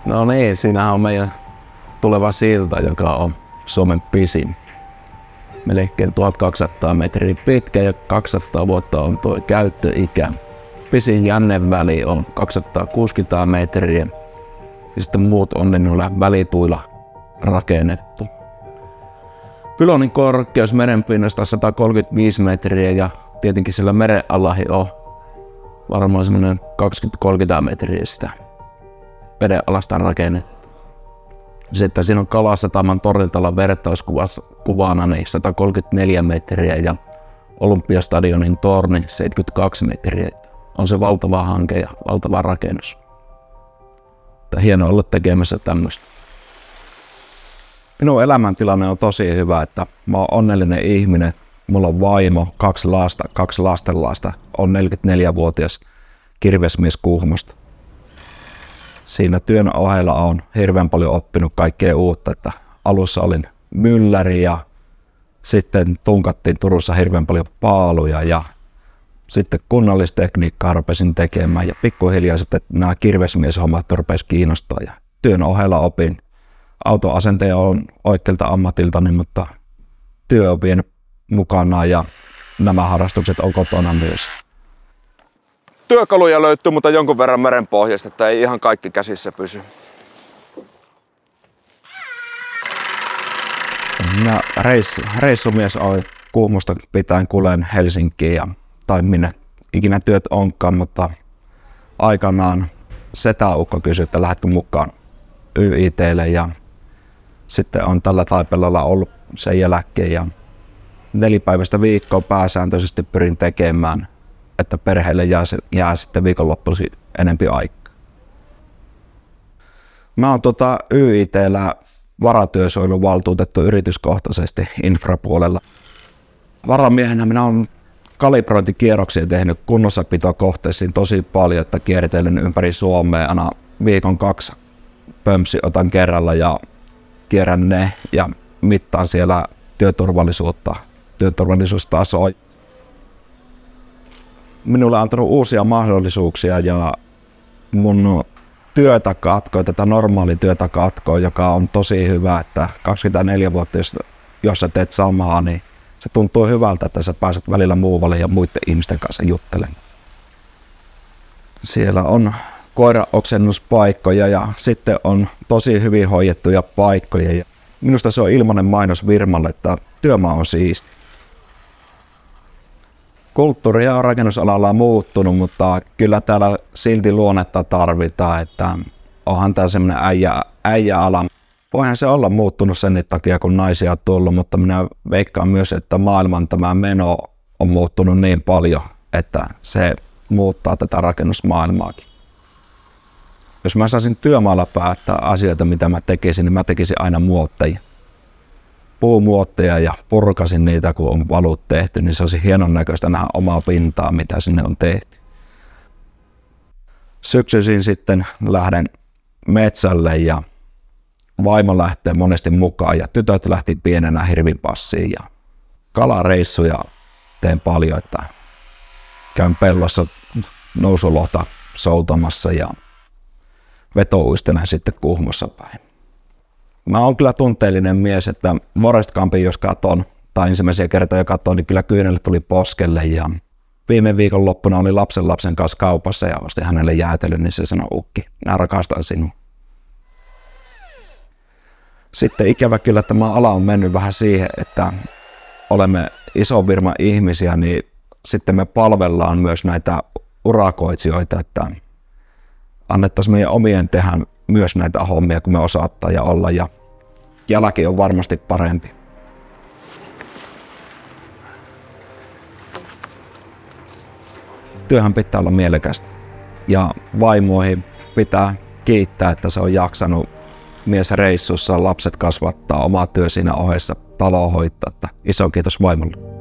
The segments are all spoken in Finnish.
No niin, siinähän on meidän tuleva silta, joka on Suomen pisin. Melkein 1200 metriä pitkä ja 200 vuotta on tuo käyttöikä. Pisin jänneväli on 260 metriä ja sitten muut on noilla välituilla rakennettu. Pylonin korkeus merenpinnasta 135 metriä ja tietenkin siellä meren alahi on varmaan semmoinen 20-30 metriä sitä veden alasta rakennettu. Sitten siinä on Kalasataman tornitalo vertauskuvana niin 134 metriä ja Olympiastadionin torni 72 metriä. On se valtava hanke ja valtava rakennus. Hienoa olla tekemässä tämmöistä. Minun elämäntilanne on tosi hyvä, että mä oon onnellinen ihminen. Mulla on vaimo, 2 lasta, 2 lastenlasta. On 44-vuotias kirvesmies Kuhmosta. Siinä työn ohella on hirveän paljon oppinut kaikkea uutta. Että alussa olin mylläri ja sitten tunkattiin Turussa hirveän paljon paaluja ja sitten kunnallistekniikkaa rupesin tekemään ja pikkuhiljaa sitten nämä kirvesmieshommat rupesi kiinnostaa ja työn ohella opin. Autoasenteja on oikealta ammatiltani, mutta työ on vienyt mukanaan ja nämä harrastukset on kotona myös. Työkaluja löytyy, mutta jonkun verran merenpohjasta, että ei ihan kaikki käsissä pysy. Minä reissumies olen Kuhmosta pitäen kuljen Helsinkiin tai minne ikinä työt onkaan, mutta aikanaan setäukko kysyi, että lähdetkö mukaan YIT:lle ja sitten on tällä taipaleella ollut sen jälkeen ja 4 päivästä viikkoa pääsääntöisesti pyrin tekemään, että perheelle jää sitten viikonloppuisin enempi aikaa. Mä oon YIT:llä varatyösuojeluvaltuutettu yrityskohtaisesti infrapuolella. Varamiehenä minä oon kalibrointikierroksia tehnyt kunnossapitokohteisiin tosi paljon, että kiertelen ympäri Suomea aina viikon 2 pömpsi otan kerralla ja kierrän ne ja mittaan siellä työturvallisuustasoa. Minulle on antanut uusia mahdollisuuksia ja mun työtä katkoi, tätä normaalia työtä katkoi, joka on tosi hyvä, että 24 vuotta, jos sä teet samaa, niin se tuntuu hyvältä, että sä pääset välillä muualle ja muiden ihmisten kanssa juttelemaan. Siellä on koiraoksennuspaikkoja ja sitten on tosi hyvin hoidettuja paikkoja. Minusta se on ilmainen mainos firmalle, että työmaa on siisti. Kulttuuria on rakennusalalla muuttunut, mutta kyllä täällä silti luonnetta tarvitaan, että onhan tää semmoinen äijäala. Voihan se olla muuttunut sen takia, kun naisia on tullut, mutta minä veikkaan myös, että maailman tämä meno on muuttunut niin paljon, että se muuttaa tätä rakennusmaailmaakin. Jos mä saisin työmaalla päättää asioita, mitä mä tekisin, niin mä tekisin aina muotteja. Puumuotteja ja purkasin niitä, kun on valut tehty, niin se olisi hienon näköistä nähdä omaa pintaa, mitä sinne on tehty. Syksyisin sitten lähden metsälle ja vaimo lähtee monesti mukaan ja tytöt lähti pienenä hirvipassiin ja kalareissuja teen paljon, että käyn pellossa nousulohta soutamassa ja vetouistelen sitten Kuhmossa päin. Mä oon kyllä tunteellinen mies, että Forest Gumpin jos katon, tai ensimmäisiä kertoja katon, niin kyllä kyynelle tuli poskelle ja viime viikon loppuna oli lapsen kanssa kaupassa ja ostin hänelle jäätelön, niin se sanoi, ukki, minä rakastan sinua. Sitten ikävä kyllä tämä ala on mennyt vähän siihen, että olemme ison firman ihmisiä, niin sitten me palvellaan myös näitä urakoitsijoita, että annettaisiin meidän omien tehdä myös näitä hommia, kun me osaattaa ja olla, ja jälki on varmasti parempi. Työhän pitää olla mielekästä ja vaimoihin pitää kiittää, että se on jaksanut mies reissussa, lapset kasvattaa, oma työ siinä ohessa, talo hoitaa. Että iso kiitos vaimolle.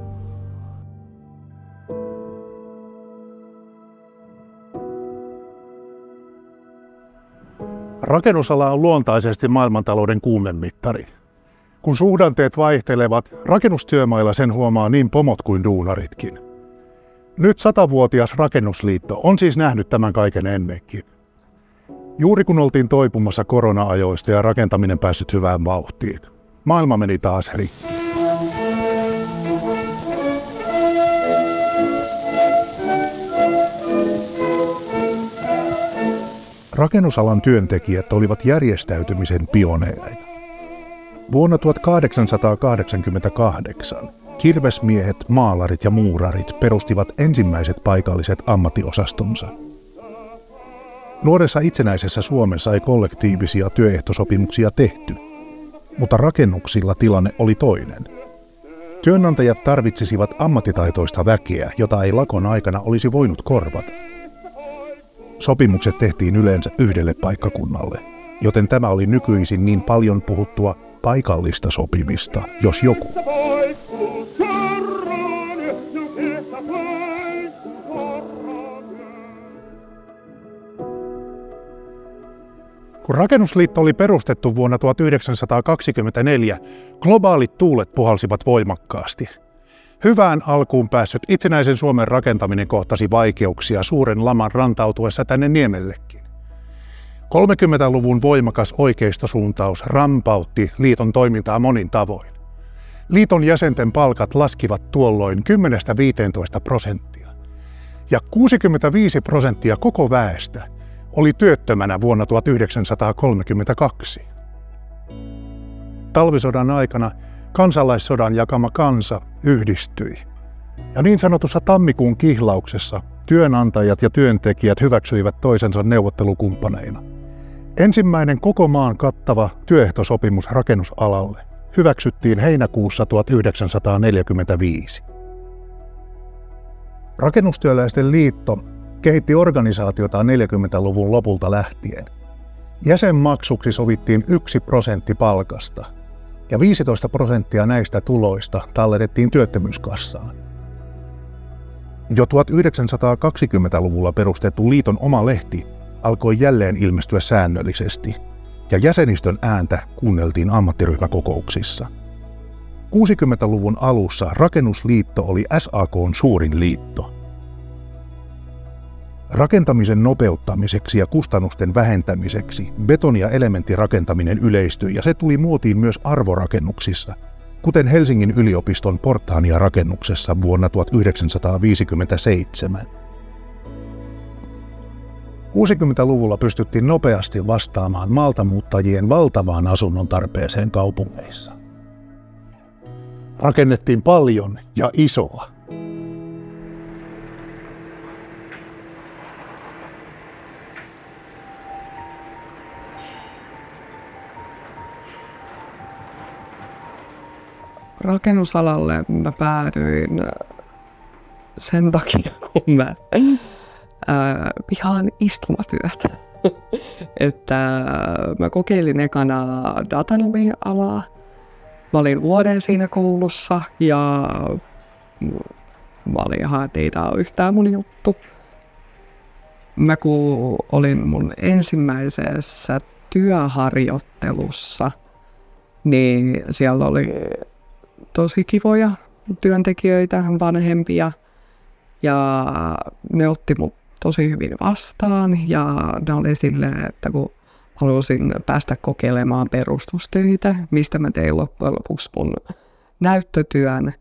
Rakennusala on luontaisesti maailmantalouden kuumemittari. Kun suhdanteet vaihtelevat, rakennustyömailla sen huomaa niin pomot kuin duunaritkin. Nyt 100-vuotias Rakennusliitto on siis nähnyt tämän kaiken ennenkin. Juuri kun oltiin toipumassa korona-ajoista ja rakentaminen päässyt hyvään vauhtiin, maailma meni taas rikki. Rakennusalan työntekijät olivat järjestäytymisen pioneereja. Vuonna 1888 kirvesmiehet, maalarit ja muurarit perustivat ensimmäiset paikalliset ammattiosastonsa. Nuoressa itsenäisessä Suomessa ei kollektiivisia työehtosopimuksia tehty, mutta rakennuksilla tilanne oli toinen. Työnantajat tarvitsisivat ammattitaitoista väkeä, jota ei lakon aikana olisi voinut korvata. Sopimukset tehtiin yleensä yhdelle paikkakunnalle, joten tämä oli nykyisin niin paljon puhuttua paikallista sopimista, jos joku. Kun Rakennusliitto oli perustettu vuonna 1924, globaalit tuulet puhalsivat voimakkaasti. Hyvään alkuun päässyt itsenäisen Suomen rakentaminen kohtasi vaikeuksia suuren laman rantautuessa tänne Niemellekin. 30-luvun voimakas oikeistosuuntaus rampautti liiton toimintaa monin tavoin. Liiton jäsenten palkat laskivat tuolloin 10–15%, ja 65% koko väestä oli työttömänä vuonna 1932. Talvisodan aikana kansalaissodan jakama kansa yhdistyi, ja niin sanotussa tammikuun kihlauksessa työnantajat ja työntekijät hyväksyivät toisensa neuvottelukumppaneina. Ensimmäinen koko maan kattava työehtosopimus rakennusalalle hyväksyttiin heinäkuussa 1945. Rakennustyöläisten liitto kehitti organisaatiota 40-luvun lopulta lähtien. Jäsenmaksuksi sovittiin 1% palkasta, ja 15% näistä tuloista talletettiin työttömyyskassaan. Jo 1920-luvulla perustettu liiton oma lehti alkoi jälleen ilmestyä säännöllisesti, ja jäsenistön ääntä kuunneltiin ammattiryhmäkokouksissa. 60-luvun alussa Rakennusliitto oli SAK:n suurin liitto. Rakentamisen nopeuttamiseksi ja kustannusten vähentämiseksi betoni- ja elementtirakentaminen yleistyi, ja se tuli muotiin myös arvorakennuksissa, kuten Helsingin yliopiston Portaania-rakennuksessa vuonna 1957. 60-luvulla pystyttiin nopeasti vastaamaan maaltamuuttajien valtavaan asunnon tarpeeseen kaupungeissa. Rakennettiin paljon ja isoa. Rakennusalalle mä päädyin sen takia, kun mä vihaan istumatyötä. Että mä kokeilin ekana datanomialaa. Mä olin vuoden siinä koulussa ja mä olin ihan, että ei tää ole yhtään mun juttu. Mä kun olin mun ensimmäisessä työharjoittelussa, niin siellä oli tosi kivoja työntekijöitä, vanhempia, ja ne otti mut tosi hyvin vastaan, ja ne oli silleen, että kun halusin päästä kokeilemaan perustustöitä, mistä mä tein loppujen lopuksi mun näyttötyön,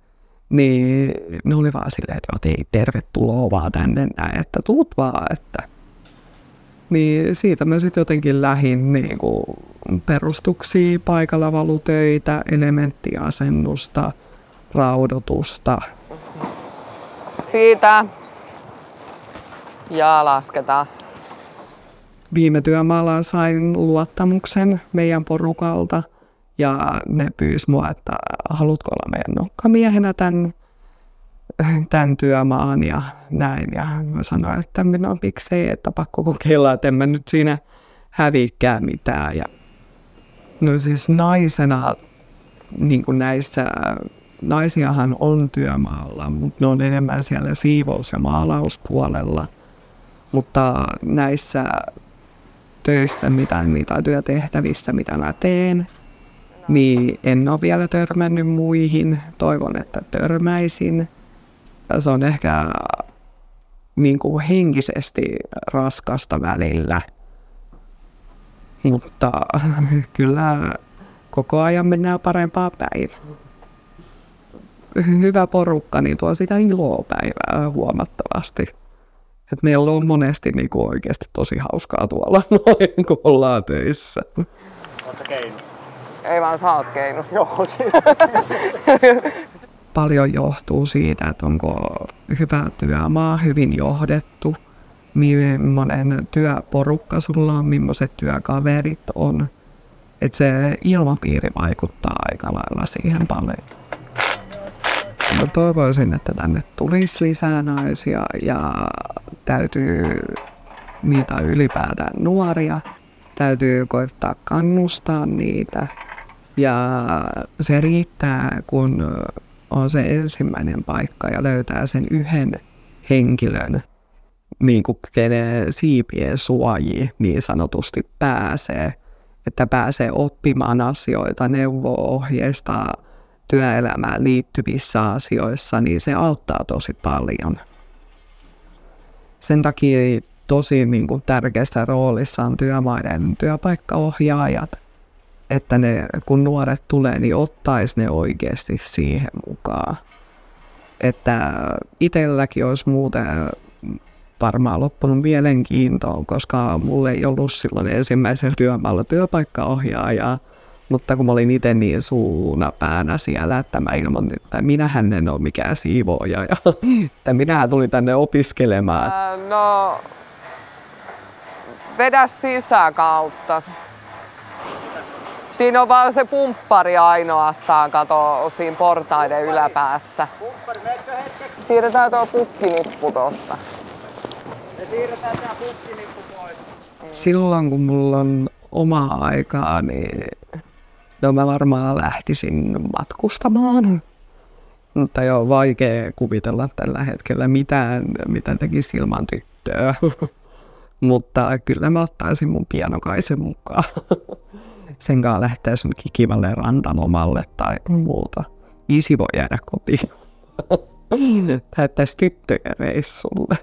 niin ne oli vaan silleen, että ei, tervetuloa vaan tänne näin, että tuut vaan, että. Niin siitä mä sitten jotenkin lähdin niinku perustuksia, paikallavalutöitä, elementtiasennusta, raudotusta. Siitä. Ja lasketaan. Viime työmaalla sain luottamuksen meidän porukalta ja ne pyysi mua, että haluatko olla meidän nokkamiehenä tämän työmaan ja näin. Ja mä sanoin, että no miksei, että pakko kokeilla, että en mä nyt siinä häviikään mitään. Ja no siis naisena, niin kuin näissä, naisiahan on työmaalla, mutta ne on enemmän siellä siivous- ja maalauspuolella. Mutta näissä töissä, mitä työtehtävissä, mitä mä teen, niin en ole vielä törmännyt muihin. Toivon, että törmäisin. Se on ehkä niin kuin henkisesti raskasta välillä. Mutta kyllä koko ajan mennään parempaa päin. Hyvä porukka niin tuo sitä iloa päivää huomattavasti. Et meillä on monesti niinku oikeasti tosi hauskaa tuolla, kun ollaan töissä. Oletko keinus? Ei vaan sä oot keinus. Joo. Paljon johtuu siitä, että onko hyvä työmaa, hyvin johdettu, millainen työporukka sulla on, millaiset työkaverit on. Että se ilmapiiri vaikuttaa aika lailla siihen paljon. Mä toivoisin, että tänne tulisi lisää naisia ja täytyy niitä ylipäätään nuoria. Täytyy koittaa kannustaa niitä ja se riittää, kun on se ensimmäinen paikka ja löytää sen yhden henkilön, niin kuin kenen siipien suojiin niin sanotusti pääsee. Että pääsee oppimaan asioita, neuvoa, ohjeistaa työelämään liittyvissä asioissa, niin se auttaa tosi paljon. Sen takia tosi niin kuin tärkeässä roolissa on työmaiden työpaikkaohjaajat, että ne, kun nuoret tulee, niin ottaisi ne oikeasti siihen mukaan. Että itselläkin olisi muuten varmaan loppunut mielenkiintoa, koska mulla ei ollut silloin ensimmäisellä työmaalla työpaikkaohjaajaa, mutta kun mä olin itse niin suunapäänä siellä, että mä ilmoitin, että minähän en ole mikään siivooja ja että minähän tulin tänne opiskelemaan. No, vedä sisäkautta. Siinä on vaan se pumppari ainoastaan, kato, siinä portaiden yläpäässä. Siirretään tuo pukkinippu tosta. Me siirretään tää pukkinippu pois. Silloin kun mulla on omaa aikaa, niin mä varmaan lähtisin matkustamaan. Mutta joo, vaikea kuvitella tällä hetkellä mitään, mitä tekisi ilman tyttöä. Mutta kyllä mä ottaisin mun pianokaisen mukaan. Sen kanssa lähtee sunkin kivalle rantalomalle tai muuta. Isi voi jäädä kotiin. Lähettäisi tyttöjä reissulle.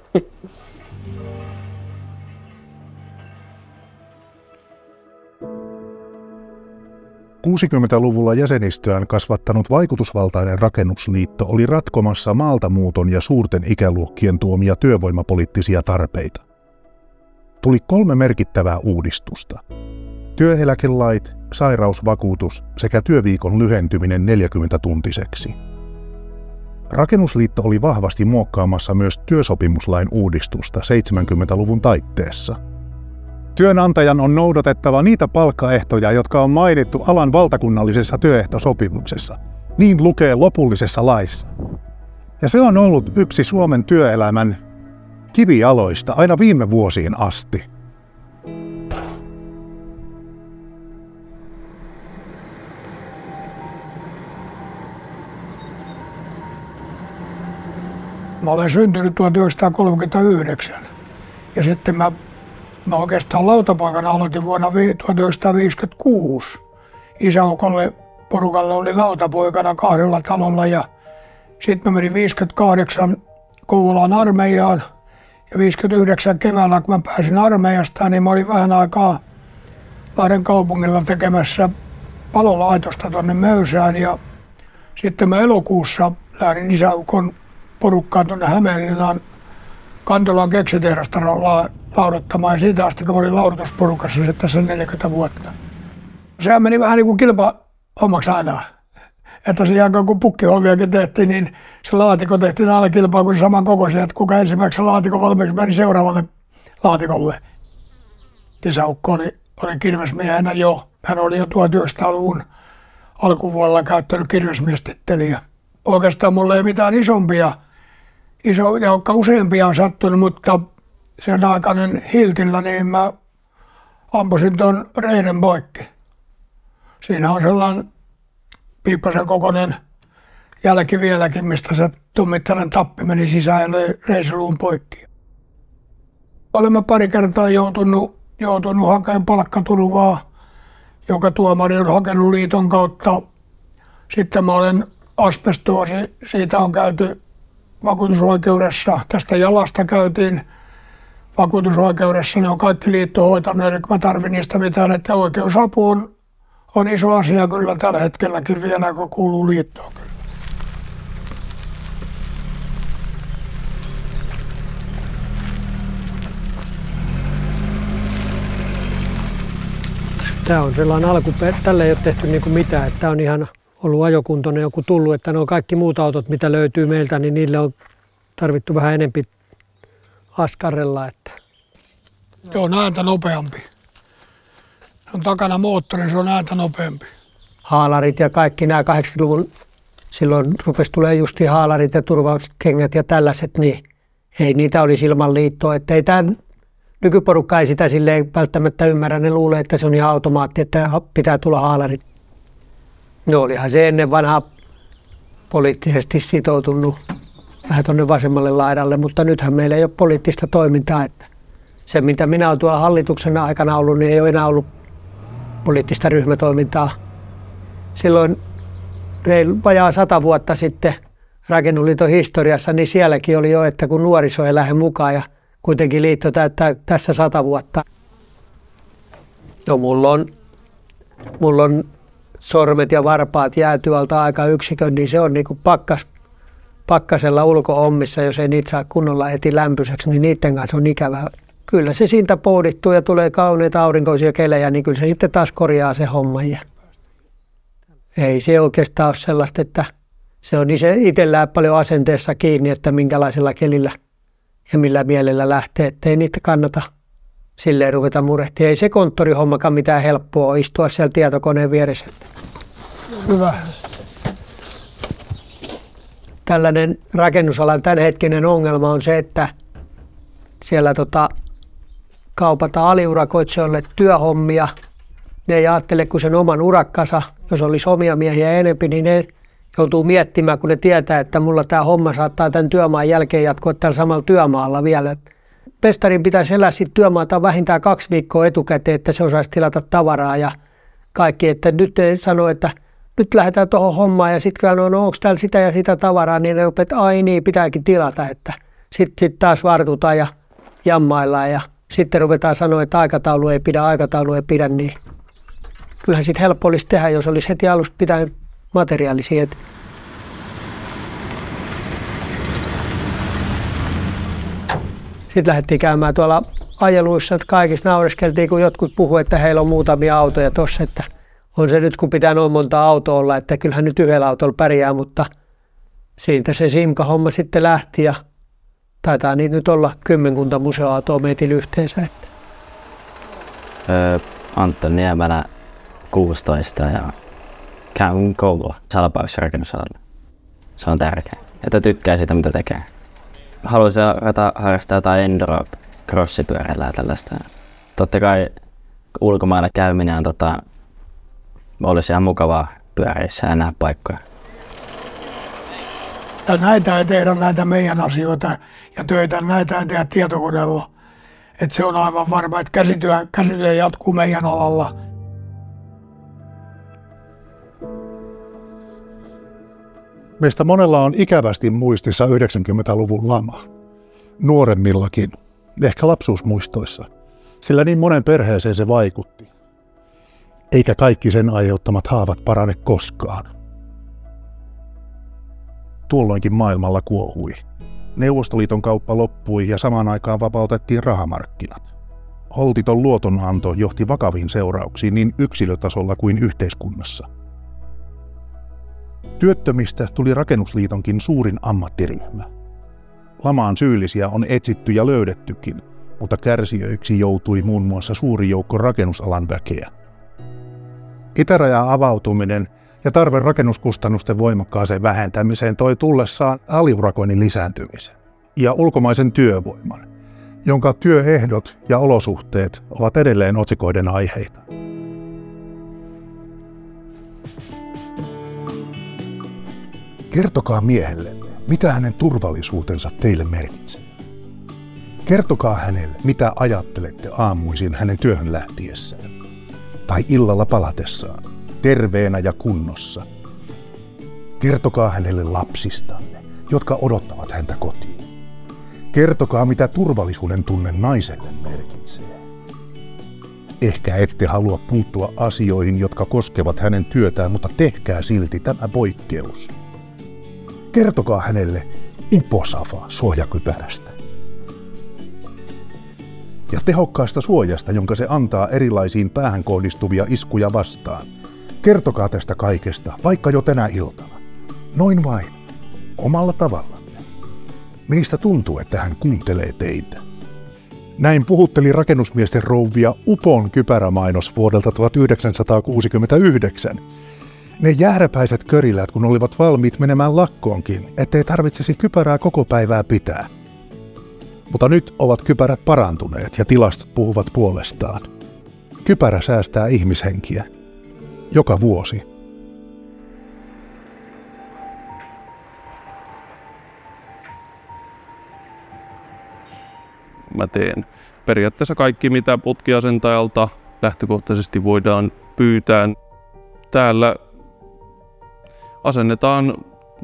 60-luvulla jäsenistöään kasvattanut vaikutusvaltainen rakennusliitto oli ratkomassa maaltamuuton ja suurten ikäluokkien tuomia työvoimapoliittisia tarpeita. Tuli 3 merkittävää uudistusta. Työeläkelait, sairausvakuutus sekä työviikon lyhentyminen 40-tuntiseksi. Rakennusliitto oli vahvasti muokkaamassa myös työsopimuslain uudistusta 70-luvun taitteessa. Työnantajan on noudatettava niitä palkkaehtoja, jotka on mainittu alan valtakunnallisessa työehtosopimuksessa. Niin lukee lopullisessa laissa. Ja se on ollut yksi Suomen työelämän kivijaloista aina viime vuosiin asti. Mä olen syntynyt 1939 ja sitten mä oikeastaan lautapaikana aloitin vuonna 1956. Isäukolle porukalle oli lautapoikana 2 talolla ja sitten mä menin 58 Kouvolan armeijaan ja 59 keväällä kun mä pääsin armeijasta, niin mä olin vähän aikaa Lahden kaupungilla tekemässä palolaitosta tonne Möysään ja sitten mä elokuussa lähdin isäukon porukkaan tuonne Hämeenlinnaan Kantolan keksitehdasta laudattamaan ja siitä asti kun mä olin laudutusporukassa sitten tässä 40 vuotta. Sehän meni vähän niin kuin kilpa-hommaksi aina. Että sen jälkeen kun pukkiholviakin tehtiin, niin se laatikko tehtiin aina kilpaa kuin saman kokoisia, että kuka ensimmäiseksi laatikon valmiiksi meni seuraavalle laatikolle. Isäukko oli kirvesmiehenä jo. Hän oli jo 1900-luvun alkuvuodella käyttänyt kirvesmiestittelijä. Oikeastaan mulla ei mitään isompia, jotka useampia on sattunut, mutta sen aikainen Hiltillä, niin mä ampusin tuon reiden poikki. Siinä on sellainen piippasen kokoinen jälki vieläkin, mistä se tummittainen tappi meni sisään ja löi reisiluun poikki. Olemme pari kertaa joutunut hakemaan palkkaturvaa, joka tuomari on hakenut liiton kautta. Sitten mä olen asbestoosi, siitä on käyty vakuutusoikeudessa. Tästä jalasta käytiin vakuutusoikeudessa ne on kaikki liitto hoitanut, eli mä tarvin niistä mitään, että oikeusapu on iso asia kyllä tällä hetkelläkin vielä, kun kuuluu liittoon kyllä. Tämä on sellainen tällä ei ole tehty niin kuin mitään, että tämä on ihan ollut ajokuntoinen joku tullut, että ne on kaikki muut autot, mitä löytyy meiltä, niin niille on tarvittu vähän enempi askarrella. Että. Joo, on ääntä nopeampi. On takana moottori, se on ääntä nopeampi. Haalarit ja kaikki nämä 80-luvun, silloin rupesi tulee justiin haalarit ja turvauskengät ja tällaiset, niin ei niitä olisi ilman liittoa. Että ei tämä nykyporukka ei sitä silleen välttämättä ymmärrä, ne luulee, että se on ihan automaatti, että pitää tulla haalarit. No olihan se ennen vanhaa poliittisesti sitoutunut vähän tuonne vasemmalle laidalle, mutta nythän meillä ei ole poliittista toimintaa. Että se, mitä minä olen tuolla hallituksen aikana ollut, niin ei ole enää ollut poliittista ryhmätoimintaa. Silloin vajaa 100 vuotta sitten Rakennusliiton historiassa, niin sielläkin oli jo, että kun nuoriso ei lähde mukaan ja kuitenkin liitto täyttää tässä 100 vuotta. No mulla on sormet ja varpaat jäätyalta aika yksikön, niin se on niin kuin pakkasella ulko-ommissa, jos ei niitä saa kunnolla heti lämpöiseksi, niin niiden kanssa on ikävää. Kyllä se siitä poudittuu ja tulee kauneita aurinkoisia kelejä, niin kyllä se sitten taas korjaa se homma. Ja ei se oikeastaan ole sellaista, että se on itsellään paljon asenteessa kiinni, että minkälaisella kelillä ja millä mielellä lähtee, ettei niitä kannata silleen ruveta murehtia. Ei se konttorihommakaan mitään helppoa istua siellä tietokoneen vieressä. Hyvä. Tällainen rakennusalan tämänhetkinen ongelma on se, että siellä kaupataan aliurakoitsijoille työhommia. Ne ei ajattele kuin sen oman urakkansa. Jos olisi omia miehiä enempi, niin ne joutuu miettimään, kun ne tietää, että mulla tämä homma saattaa tämän työmaan jälkeen jatkua tällä samalla työmaalla vielä. Pestarin pitäisi elää siitä työmaata vähintään 2 viikkoa etukäteen, että se osaisi tilata tavaraa ja kaikki. Että nyt ne sanoo, että nyt lähdetään tuohon hommaan ja sitten no onko täällä sitä ja sitä tavaraa, niin ne rupeaa, että ai niin, pitääkin tilata. Että sitten taas vartutaan ja jammaillaan ja sitten ruvetaan sanoa, että aikataulu ei pidä, niin kyllähän sitten helppo olisi tehdä, jos olisi heti alusta pitää materiaali siihen. Sitten lähdettiin käymään tuolla ajeluissa, että kaikissa naureskeltiin, kun jotkut puhuivat, että heillä on muutamia autoja tuossa, että on se nyt, kun pitää noin monta autoa olla, että kyllähän nyt yhdellä autolla pärjää, mutta siitä se Simka-homma sitten lähti ja taitaa niitä nyt olla 10 museoautoa meitillä yhteensä. Antto Niemelä, 16 ja käyn koulua Salpauksen rakennusalalla. Se on tärkeää, että tykkää siitä, mitä tekee. Haluaisin harrastaa jotain enduro-crossipyöräillä ja tällaista. Totta kai ulkomailla käyminen on olisi ihan mukavaa pyöräissä ja nähdä paikkoja. Näitä ei tehdä näitä meidän asioita ja töitä, näitä ei tehdä tietokoneella. Et se on aivan varma, että käsityö jatkuu meidän alalla. Meistä monella on ikävästi muistissa 90-luvun lama. Nuoremmillakin, ehkä lapsuusmuistoissa, sillä niin monen perheeseen se vaikutti. Eikä kaikki sen aiheuttamat haavat parane koskaan. Tuolloinkin maailmalla kuohui. Neuvostoliiton kauppa loppui ja samaan aikaan vapautettiin rahamarkkinat. Holtiton luotonanto johti vakaviin seurauksiin niin yksilötasolla kuin yhteiskunnassa. Työttömistä tuli Rakennusliitonkin suurin ammattiryhmä. Lamaan syyllisiä on etsitty ja löydettykin, mutta kärsijöiksi joutui muun muassa suuri joukko rakennusalan väkeä. Itärajan avautuminen ja tarve rakennuskustannusten voimakkaaseen vähentämiseen toi tullessaan aliurakoinnin lisääntymisen ja ulkomaisen työvoiman, jonka työehdot ja olosuhteet ovat edelleen otsikoiden aiheita. Kertokaa miehellenne, mitä hänen turvallisuutensa teille merkitsee. Kertokaa hänelle, mitä ajattelette aamuisin hänen työhön lähtiessään tai illalla palatessaan, terveenä ja kunnossa. Kertokaa hänelle lapsistanne, jotka odottavat häntä kotiin. Kertokaa, mitä turvallisuuden tunne naiselle merkitsee. Ehkä ette halua puuttua asioihin, jotka koskevat hänen työtään, mutta tehkää silti tämä poikkeus. Kertokaa hänelle uposafa suojakypärästä ja tehokkaasta suojasta, jonka se antaa erilaisiin päähän kohdistuvia iskuja vastaan. Kertokaa tästä kaikesta, vaikka jo tänä iltana. Noin vain, omalla tavallanne. Meistä tuntuu, että hän kuuntelee teitä. Näin puhutteli rakennusmiesten rouvia Upon kypärämainos vuodelta 1969. Ne jääräpäiset körilät, kun olivat valmiit menemään lakkoonkin, ettei tarvitsisi kypärää koko päivää pitää. Mutta nyt ovat kypärät parantuneet ja tilastot puhuvat puolestaan. Kypärä säästää ihmishenkiä. Joka vuosi. Mä teen periaatteessa kaikki, mitä putkiasentajalta lähtökohtaisesti voidaan pyytää. Täällä asennetaan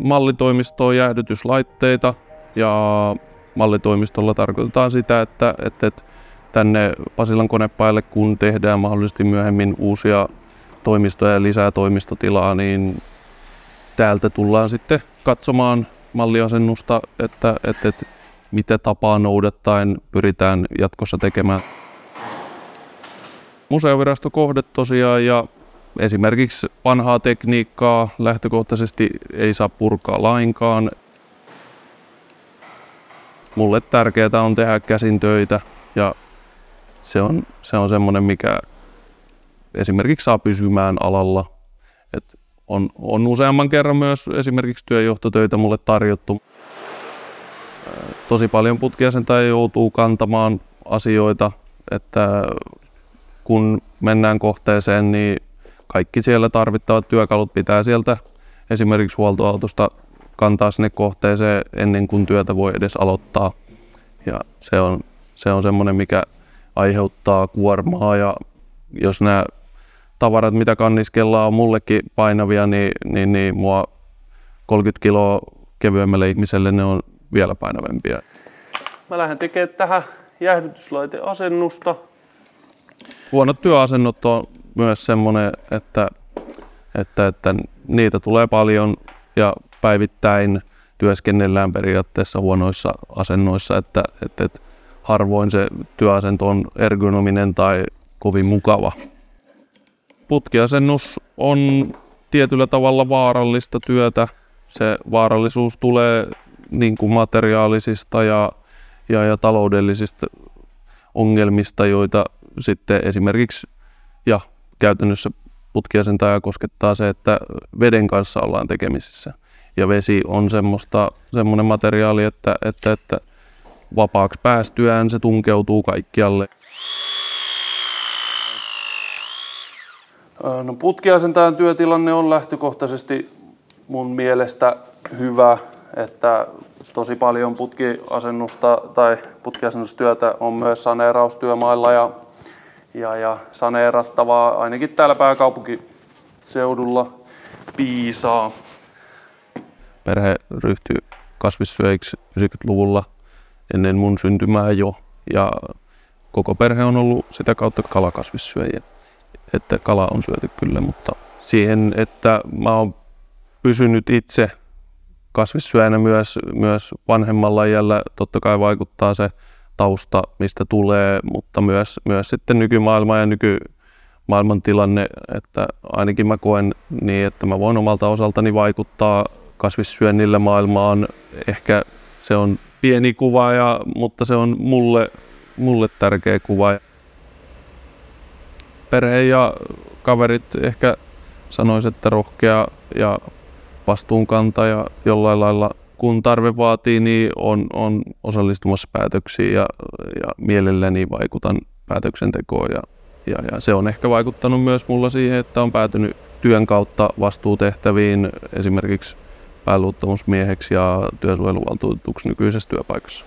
mallitoimistoon jäähdytyslaitteita ja mallitoimistolla tarkoitetaan sitä, että tänne Pasilan konepajalle, kun tehdään mahdollisesti myöhemmin uusia toimistoja ja lisää toimistotilaa, niin täältä tullaan sitten katsomaan malliasennusta, että mitä tapaa noudattaen pyritään jatkossa tekemään. Museovirastokohde tosiaan, ja esimerkiksi vanhaa tekniikkaa lähtökohtaisesti ei saa purkaa lainkaan. Mulle tärkeää on tehdä käsin töitä, ja se on semmoinen, mikä esimerkiksi saa pysymään alalla. On useamman kerran myös esimerkiksi työjohtotöitä mulle tarjottu. Tosi paljon putkiasentaja joutuu kantamaan asioita, että kun mennään kohteeseen, niin kaikki siellä tarvittavat työkalut pitää sieltä esimerkiksi huoltoautosta kantaa sinne kohteeseen ennen kuin työtä voi edes aloittaa. Ja se on semmoinen, mikä aiheuttaa kuormaa, ja jos nämä tavarat, mitä kanniskellaan, on mullekin painavia, niin mua 30 kiloa kevyemmälle ihmiselle ne on vielä painavempia. Mä lähden tekemään tähän jäähdytyslaiteasennusta. Huonot työasennot on myös semmoinen, että niitä tulee paljon ja päivittäin työskennellään periaatteessa huonoissa asennoissa, että harvoin se työasento on ergonominen tai kovin mukava. Putkiasennus on tietyllä tavalla vaarallista työtä. Se vaarallisuus tulee niin kuin materiaalisista ja taloudellisista ongelmista, joita sitten esimerkiksi ja käytännössä putkiasentaja koskettaa se, että veden kanssa ollaan tekemisissä. Ja vesi on semmoinen materiaali, että vapaaksi päästyään se tunkeutuu kaikkialle. No, putkiasentajan työtilanne on lähtökohtaisesti mun mielestä hyvä, että tosi paljon putkiasennusta tai putkiasennustyötä on myös saneeraustyömailla ja saneerattavaa ainakin täällä pääkaupunkiseudulla piisaa. Perhe ryhtyi kasvissyöjiksi 90-luvulla ennen mun syntymää jo, ja koko perhe on ollut sitä kautta kalakasvissyöjiä. Että kala on syöty kyllä, mutta siihen, että mä oon pysynyt itse kasvissyöjänä myös vanhemmalla iällä, totta kai vaikuttaa se tausta, mistä tulee, mutta myös sitten nykymaailma ja nykymaailman tilanne, että ainakin mä koen niin, että mä voin omalta osaltani vaikuttaa kasvissyönnillä maailmaan. Ehkä se on pieni kuva, mutta se on mulle tärkeä kuva. Perhe ja kaverit ehkä sanois, että rohkea ja vastuunkantaja jollain lailla, kun tarve vaatii, niin on osallistumassa päätöksiin ja mielelläni vaikutan päätöksentekoon. Ja se on ehkä vaikuttanut myös mulla siihen, että on päätynyt työn kautta vastuutehtäviin esimerkiksi pääluottamusmieheksi ja työsuojeluvaltuutetuksi nykyisessä työpaikassa.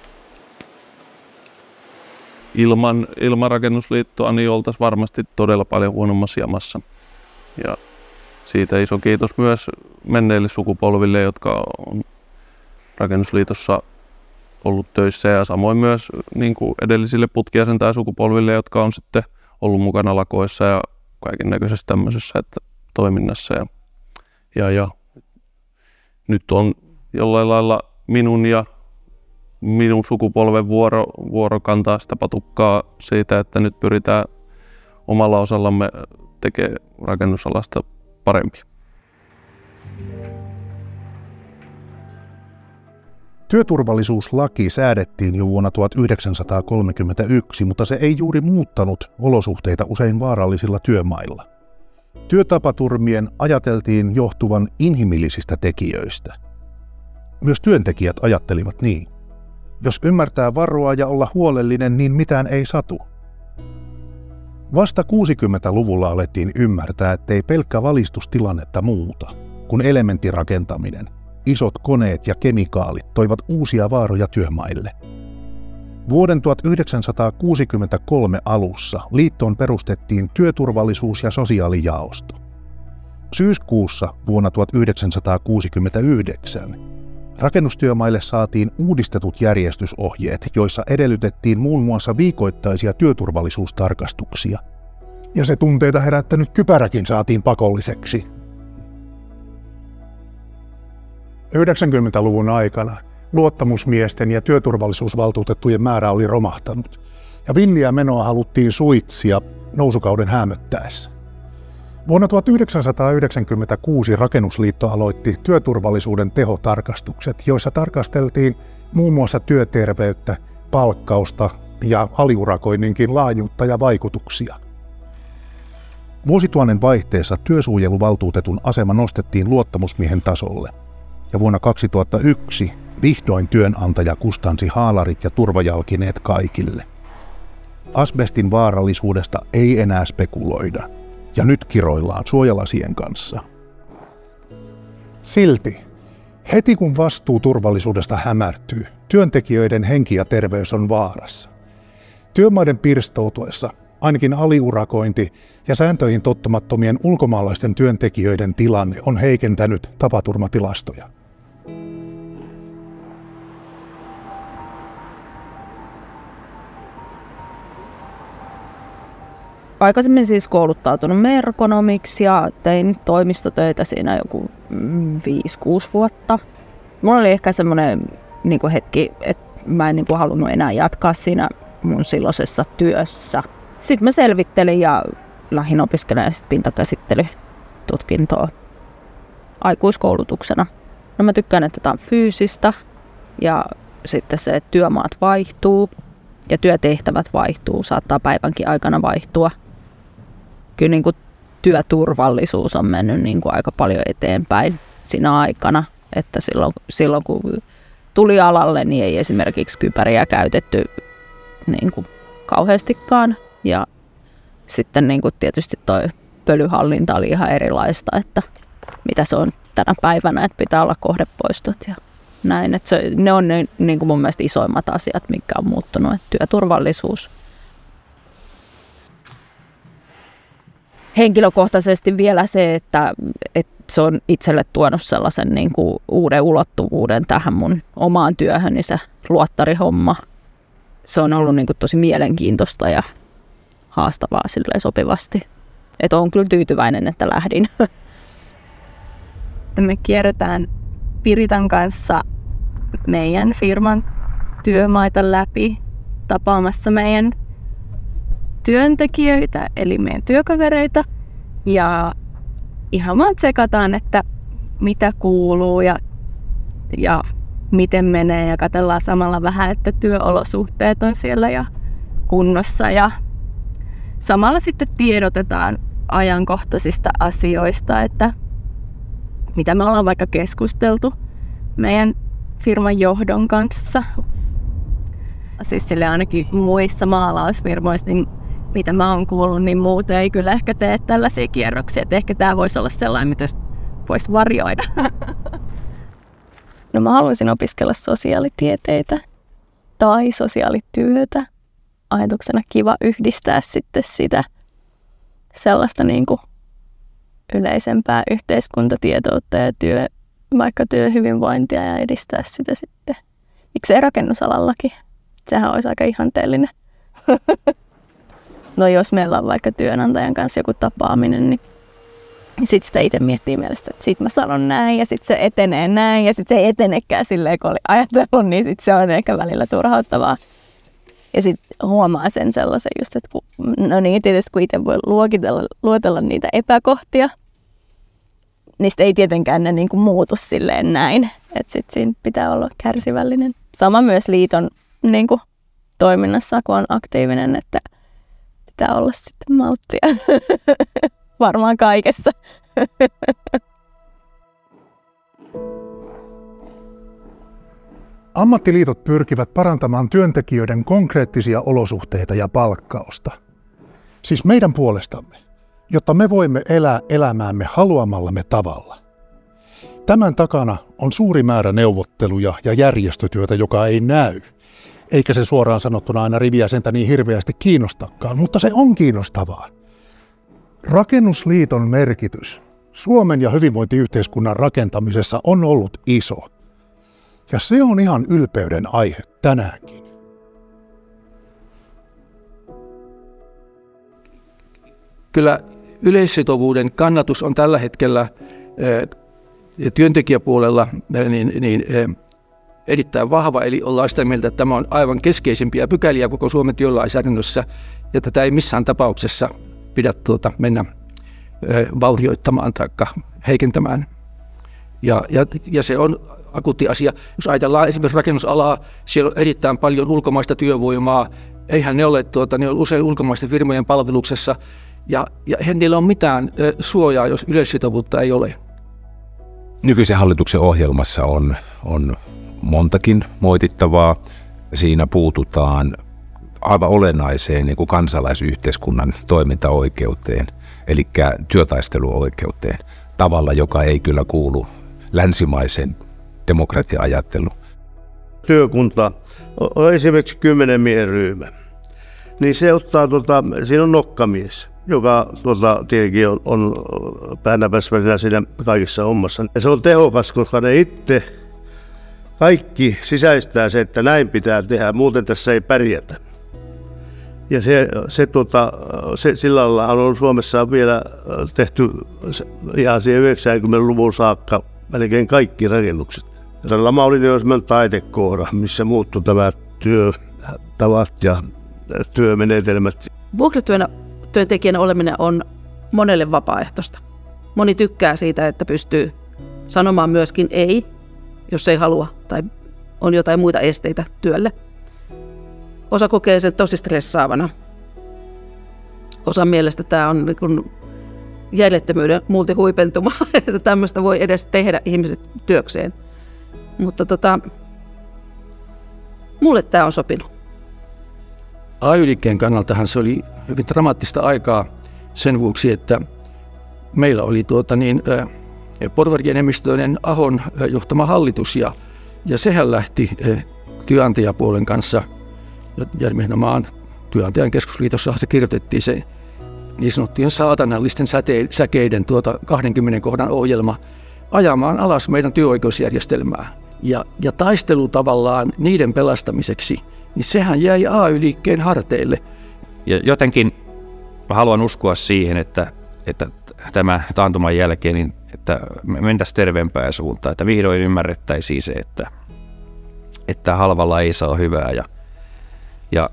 Ilman Rakennusliittoa niin oltaisiin varmasti todella paljon huonommassa jamassa. Ja siitä iso kiitos myös menneille sukupolville, jotka on Rakennusliitossa ollut töissä ja samoin myös niin kuin edellisille putkiasentajasukupolville, jotka on sitten ollut mukana lakoissa ja kaiken näköisessä tämmöisessä toiminnassa. Ja nyt on jollain lailla minun sukupolven vuoro kantaa sitä patukkaa siitä, että nyt pyritään omalla osallamme tekemään rakennusalasta parempi. Työturvallisuuslaki säädettiin jo vuonna 1931, mutta se ei juuri muuttanut olosuhteita usein vaarallisilla työmailla. Työtapaturmien ajateltiin johtuvan inhimillisistä tekijöistä. Myös työntekijät ajattelivat niin. Jos ymmärtää varoa ja olla huolellinen, niin mitään ei satu. Vasta 60-luvulla alettiin ymmärtää, ettei pelkkä valistus tilannetta muuta, kun elementtirakentaminen, isot koneet ja kemikaalit toivat uusia vaaroja työmaille. Vuoden 1963 alussa liittoon perustettiin työturvallisuus- ja sosiaalijaosto. Syyskuussa vuonna 1969 rakennustyömaille saatiin uudistetut järjestysohjeet, joissa edellytettiin muun muassa viikoittaisia työturvallisuustarkastuksia. Ja se tunteita herättänyt kypäräkin saatiin pakolliseksi. 90-luvun aikana luottamusmiesten ja työturvallisuusvaltuutettujen määrä oli romahtanut, ja villiä menoa haluttiin suitsia nousukauden häämöttäessä. Vuonna 1996 Rakennusliitto aloitti työturvallisuuden tehotarkastukset, joissa tarkasteltiin muun muassa työterveyttä, palkkausta ja aliurakoinninkin laajuutta ja vaikutuksia. Vuosituhannen vaihteessa työsuojeluvaltuutetun asema nostettiin luottamusmiehen tasolle, ja vuonna 2001 vihdoin työnantaja kustansi haalarit ja turvajalkineet kaikille. Asbestin vaarallisuudesta ei enää spekuloida, ja nyt kiroillaan suojalasien kanssa. Silti, heti kun vastuu turvallisuudesta hämärtyy, työntekijöiden henki ja terveys on vaarassa. Työmaiden pirstoutuessa ainakin aliurakointi ja sääntöihin tottamattomien ulkomaalaisten työntekijöiden tilanne on heikentänyt tapaturmatilastoja. Aikaisemmin siis kouluttautunut merkonomiksi ja tein toimistotöitä siinä joku 5-6 vuotta. Mulla oli ehkä semmoinen hetki, että mä en halunnut enää jatkaa siinä mun silloisessa työssä. Sitten mä selvittelin ja lähdin opiskelemaan pintakäsittelytutkintoa aikuiskoulutuksena. No mä tykkään, että tää on fyysistä ja sitten se, että työmaat vaihtuu ja työtehtävät vaihtuu, saattaa päivänkin aikana vaihtua. Kyllä työturvallisuus on mennyt aika paljon eteenpäin siinä aikana, että silloin kun tuli alalle, niin ei esimerkiksi kypäriä käytetty kauheastikaan. Ja sitten tietysti toi pölyhallinta oli ihan erilaista, että mitä se on tänä päivänä, että pitää olla kohdepoistot ja näin. Että ne on mun mielestä isoimmat asiat, mitkä on muuttunut, että työturvallisuus. Henkilökohtaisesti vielä se, että se on itselle tuonut sellaisen uuden ulottuvuuden tähän mun omaan työhön, niin se luottarihomma. Se on ollut tosi mielenkiintoista ja haastavaa silleen sopivasti. Että olen kyllä tyytyväinen, että lähdin. Me kierretään Piritan kanssa meidän firman työmaita läpi tapaamassa meidän työntekijöitä, eli meidän työkavereita. Ja ihan vaan tsekataan, että mitä kuuluu ja miten menee ja katsellaan samalla vähän, että työolosuhteet on siellä ja kunnossa. Ja samalla sitten tiedotetaan ajankohtaisista asioista, että mitä me ollaan vaikka keskusteltu meidän firman johdon kanssa. Siis sille ainakin muissa maalausfirmoissa, niin mitä mä oon kuullut, niin muut ei kyllä ehkä tee tällaisia kierroksia. Että ehkä tää voisi olla sellainen, mitä voisi varjoida. No mä haluaisin opiskella sosiaalitieteitä tai sosiaalityötä. Ajatuksena kiva yhdistää sitten sitä sellaista yleisempää yhteiskuntatietoutta ja vaikka työhyvinvointia ja edistää sitä sitten Miksei rakennusalallakin? Sehän olisi aika ihanteellinen. No jos meillä on vaikka työnantajan kanssa joku tapaaminen, niin sitten sitä itse miettii mielestä, että sit mä sanon näin ja sitten se etenee näin ja sitten se ei etenekään silleen, kun oli ajatellut, niin sitten se on ehkä välillä turhauttavaa. Ja sitten huomaa sen sellaisen just, että no niin, tietysti kun itse voi luotella niitä epäkohtia, niin sitten ei tietenkään ne niinku muutu silleen näin. Että sitten siinä pitää olla kärsivällinen. Sama myös liiton niinku toiminnassa, kun on aktiivinen, että pitää olla sitten malttia. Varmaan kaikessa. Ammattiliitot pyrkivät parantamaan työntekijöiden konkreettisia olosuhteita ja palkkausta. Siis meidän puolestamme, jotta me voimme elää elämäämme haluamallamme tavalla. Tämän takana on suuri määrä neuvotteluja ja järjestötyötä, joka ei näy. Eikä se suoraan sanottuna aina riviä sentä niin hirveästi kiinnostakaan, mutta se on kiinnostavaa. Rakennusliiton merkitys Suomen ja hyvinvointiyhteiskunnan rakentamisessa on ollut iso. Ja se on ihan ylpeyden aihe tänäänkin. Kyllä yleissitovuuden kannatus on tällä hetkellä työntekijäpuolella erittäin vahva, eli ollaan sitä mieltä, että tämä on aivan keskeisimpiä pykäliä koko Suomen työlainsäädännössä, ja tätä ei missään tapauksessa pidä mennä vaurioittamaan tai heikentämään. Ja se on akuutti asia. Jos ajatellaan esimerkiksi rakennusalaa, siellä on erittäin paljon ulkomaista työvoimaa. Eihän ne ole, ne on usein ulkomaisten firmojen palveluksessa. Ja eihän niillä ole mitään suojaa, jos yleissitovuutta ei ole. Nykyisen hallituksen ohjelmassa on montakin moitittavaa. Siinä puututaan aivan olennaiseen niin kuin kansalaisyhteiskunnan toimintaoikeuteen, eli työtaisteluoikeuteen, tavalla, joka ei kyllä kuulu länsimaisen demokratia-ajatteluun. Työkunta on esimerkiksi 10 miehen ryhmä. Niin se ottaa, siinä on nokkamies, joka tietenkin on päänäpäsvärinä siinä kaikissa hommassa. Ja se on tehokas, koska ne itse kaikki sisäistää se, että näin pitää tehdä, muuten tässä ei pärjätä. Ja sillä lailla on Suomessa vielä tehty ihan siihen 90-luvun saakka melkein kaikki rakennukset. Lama oli jo semmoinen taitekohda, missä muuttui tämä työtavat ja työmenetelmät. Vuokratyöntekijänä oleminen on monelle vapaaehtoista. Moni tykkää siitä, että pystyy sanomaan myöskin ei, jos ei halua tai on jotain muita esteitä työlle. Osa kokee sen tosi stressaavana. Osan mielestä tämä on niin järjettömyyden multihuipentuma, että tämmöistä voi edes tehdä ihmiset työkseen. Mutta mulle tämä on sopinut. AY-liikkeen kannaltahan se oli hyvin dramaattista aikaa sen vuoksi, että meillä oli porvarienemmistöinen Ahon johtama hallitus ja sehän lähti työnantajapuolen kanssa ja nimenomaan työnantajan keskusliitossa se kirjoitettiin se niin sanottujen saatanallisten säkeiden 20 kohdan ohjelma ajamaan alas meidän työoikeusjärjestelmää. Ja taistelu tavallaan niiden pelastamiseksi, niin sehän jäi AY-liikkeen harteille. Ja jotenkin mä haluan uskoa siihen, että tämä taantuman jälkeen, niin että me mentäisiin terveempään suuntaan, että vihdoin ymmärrettäisiin se, että halvalla ei saa hyvää ja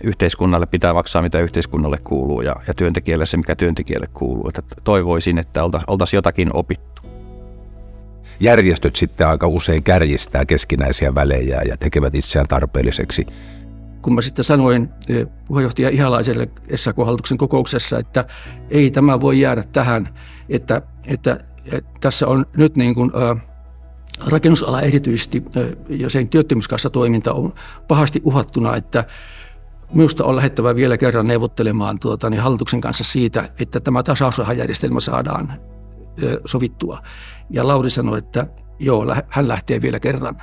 yhteiskunnalle pitää maksaa, mitä yhteiskunnalle kuuluu ja työntekijälle se, mikä työntekijälle kuuluu. Että toivoisin, että oltaisiin jotakin opittu. Järjestöt sitten aika usein kärjistää keskinäisiä välejä ja tekevät itseään tarpeelliseksi. Kun mä sitten sanoin puheenjohtaja Ihalaiselle SAK-hallituksen kokouksessa, että ei tämä voi jäädä tähän, että tässä on nyt niin kuin, rakennusala erityisesti ja sen työttömyyskassatoiminta on pahasti uhattuna, että minusta on lähettävä vielä kerran neuvottelemaan hallituksen kanssa siitä, että tämä tasausrahajärjestelmä saadaan sovittua. Ja Lauri sanoi, että joo, hän lähtee vielä kerran.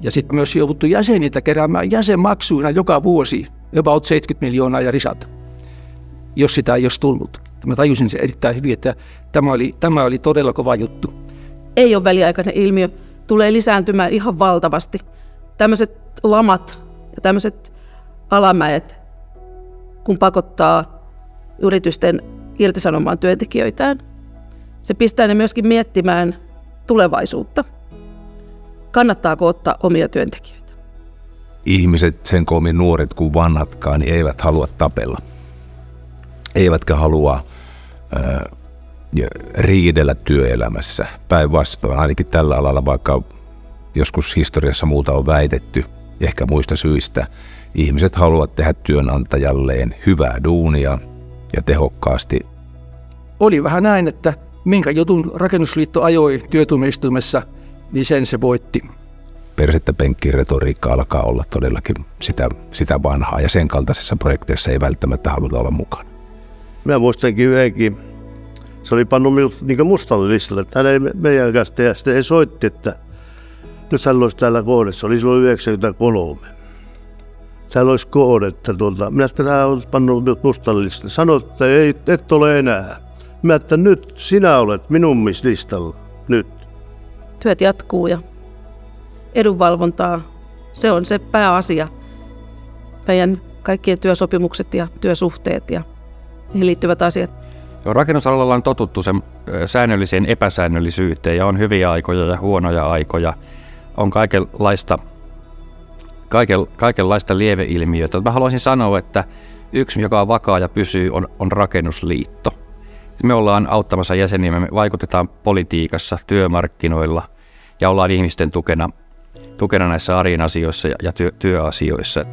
Ja sitten myös jouduttu jäseniltä keräämään jäsenmaksuina joka vuosi about 70 miljoonaa ja risat, jos sitä ei olisi tullut. Mä tajusin sen erittäin hyvin, että tämä oli todella kova juttu. Ei ole väliaikainen ilmiö, tulee lisääntymään ihan valtavasti. tämmöiset lamat ja tämmöiset alamäet, kun pakottaa yritysten irtisanomaan työntekijöitään, se pistää ne myöskin miettimään tulevaisuutta. Kannattaako ottaa omia työntekijöitä? Ihmiset, sen kovin nuoret kuin vanhatkaan, niin eivät halua tapella. Eivätkä halua riidellä työelämässä. Päinvastoin, ainakin tällä alalla, vaikka joskus historiassa muuta on väitetty, ehkä muista syistä, ihmiset haluavat tehdä työnantajalleen hyvää duunia ja tehokkaasti. Oli vähän näin, että minkä jutun Rakennusliitto ajoi työtuomioistuimessa, niin sen se voitti. Persettä penkkiin retoriikka alkaa olla todellakin sitä vanhaa, ja sen kaltaisessa projekteissa ei välttämättä haluta olla mukana. Mä muistankin yhdenkin, se oli pannut minut niin mustalle listalle, että hän ei meidän kanssa tehdä. Sitten he soitti, että nyt hän olisi täällä kohdassa, se oli silloin 93. Täällä olisi kohde, että minä sitten hän olisi pannut minut mustalle listalle. Sanoit, että ei, et ole enää. Mä että nyt sinä olet minun listalla, nyt. Työt jatkuu ja edunvalvontaa, se on se pääasia. Meidän kaikkien työsopimukset ja työsuhteet ja niihin liittyvät asiat. Rakennusalalla on totuttu sen säännölliseen epäsäännöllisyyteen ja on hyviä aikoja ja huonoja aikoja. On kaikenlaista lieveilmiötä. Mä haluaisin sanoa, että yksi, joka on vakaa ja pysyy, on Rakennusliitto. Me ollaan auttamassa jäseniä, me vaikutetaan politiikassa, työmarkkinoilla ja ollaan ihmisten tukena näissä arjen asioissa ja työasioissa.